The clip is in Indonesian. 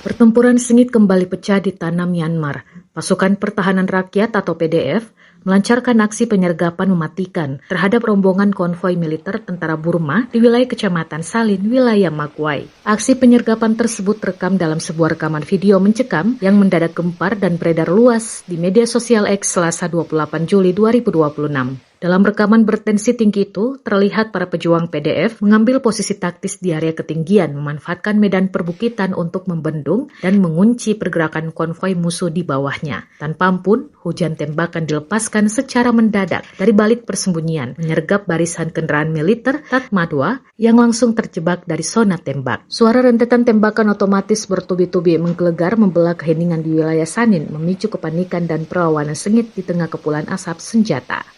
Pertempuran sengit kembali pecah di tanah Myanmar. Pasukan Pertahanan Rakyat atau PDF melancarkan aksi penyergapan mematikan terhadap rombongan konvoi militer tentara Burma di wilayah Kecamatan Salin, wilayah Magwai. Aksi penyergapan tersebut terekam dalam sebuah rekaman video mencekam yang mendadak gempar dan beredar luas di media sosial X Selasa 28 Juli 2026. Dalam rekaman bertensi tinggi itu, terlihat para pejuang PDF mengambil posisi taktis di area ketinggian, memanfaatkan medan perbukitan untuk membendung dan mengunci pergerakan konvoi musuh di bawahnya. Tanpa ampun, hujan tembakan dilepaskan secara mendadak dari balik persembunyian, menyergap barisan kendaraan militer Tatmadaw yang langsung terjebak dari zona tembak. Suara rentetan tembakan otomatis bertubi-tubi menggelegar membelah keheningan di wilayah Sanin, memicu kepanikan dan perlawanan sengit di tengah kepulan asap senjata.